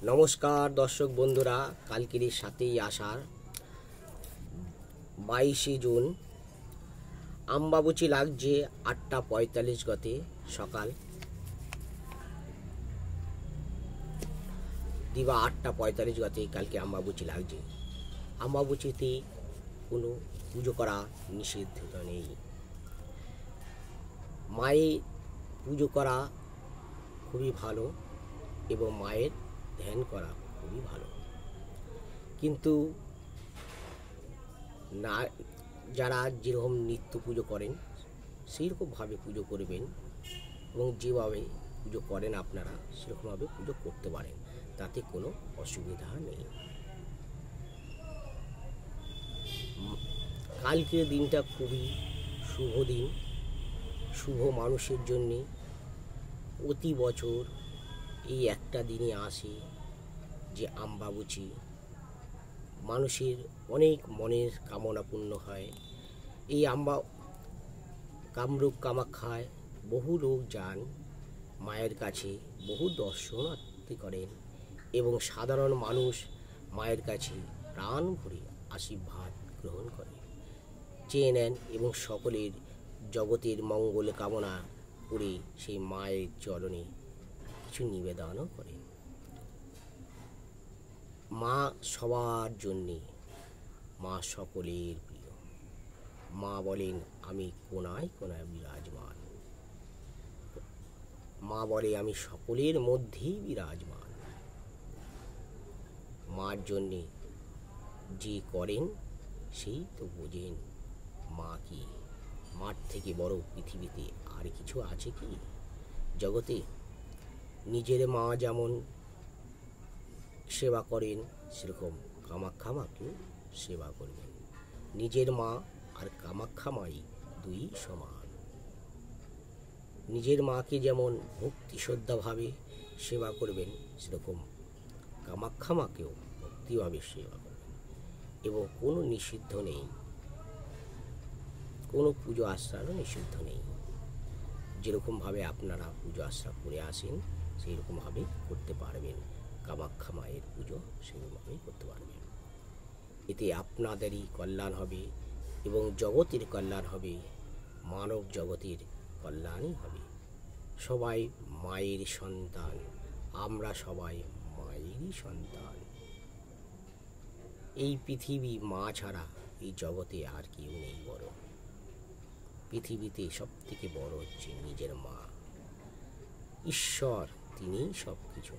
নমস্কার দর্শক বন্ধুরা, কালকের 7ই আষাঢ় 22শে জুন আমবাবুচি লাগছে 8:45 গতে সকাল দিবা 8:45 গতে কালকে আমবাবুচি লাগছে। আমবাবুচিতে কোনো পুজো করা নিষিদ্ধ নেই। মায়ের পুজো করা খুবই ভালো এবং মায়ের ধ্যান করা খুবই ভালো, কিন্তু না যারা যেরকম নিত্য পুজো করেন সেইরকমভাবে পুজো করবেন এবং যেভাবে পুজো করেন আপনারা সেরকমভাবে পুজো করতে পারেন, তাতে কোনো অসুবিধা নেই। কালকের দিনটা খুবই শুভ দিন, শুভ মানুষের জন্যে। প্রতি বছর এই একটা দিনে আসে যে আমবাবুচি, মানুষের অনেক মনের কামনা পূর্ণ হয়। এই কামরূপ কামাখ্যায় বহু লোক যান মায়ের কাছে, বহু দর্শনার্থী করেন এবং সাধারণ মানুষ মায়ের কাছে প্রাণ ভরে আশীর্বাদ গ্রহণ করে, চেয়ে নেন এবং সকলের জগতের মঙ্গল কামনা করে সেই মায়ের চরণে কিছু নিবেদনও করেন। মা সবার জন্যে, মা সকলের প্রিয়। মা বলেন আমি কোনায় কোনায় বিরাজমান, মা বলে আমি সকলের মধ্যেই বিরাজমান। মার জন্যে যে করেন সেই তো বোঝেন মা কি। মার থেকে বড় পৃথিবীতে আর কিছু আছে কি জগতে? নিজের মা যেমন সেবা করেন সেরকম কামাখ্যা মাকেও সেবা করবেন। নিজের মা আর কামাখ্যা মাই দুই সমান। নিজের মাকে যেমন ভক্তি শ্রদ্ধাভাবে সেবা করবেন সেরকম কামাখ্যা মাকেও ভক্তিভাবে সেবা করবেন। এবং কোনো নিষিদ্ধ নেই, কোনো পুজো আশ্রারও নিষিদ্ধ নেই। যেরকমভাবে আপনারা পুজো আশ্রা করে আসেন সেই রকমভাবে করতে পারবেন। কামাখ্যা মায়ের পুজো সেরকমভাবেই করতে পারবেন। এতে আপনাদেরই কল্যাণ হবে এবং জগতের কল্যাণ হবে, মানব জগতের কল্যাণই হবে। সবাই মায়ের সন্তান, আমরা সবাই মায়েরই সন্তান। এই পৃথিবী মা ছাড়া এই জগতে আর কেউ নেই বড়। পৃথিবীতে সব থেকে বড় হচ্ছে নিজের মা। ঈশ্বর তিনিই সব কিছু,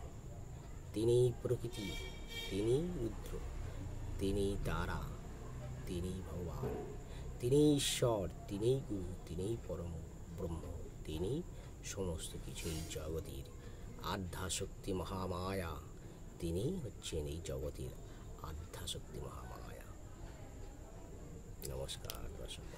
তিনিই প্রকৃতি, তিনিই রুদ্র, তিনিই তারা, তিনিই ভগবান, তিনিই ঈশ্বর, তিনিই গুরু, তিনিই পরম ব্রহ্ম, তিনিই সমস্ত কিছু। এই জগতের আদ্যাশক্তি মহামায়া, তিনিই হচ্ছেন এই জগতের আদ্যাশক্তি মহামায়া। নমস্কার দর্শক।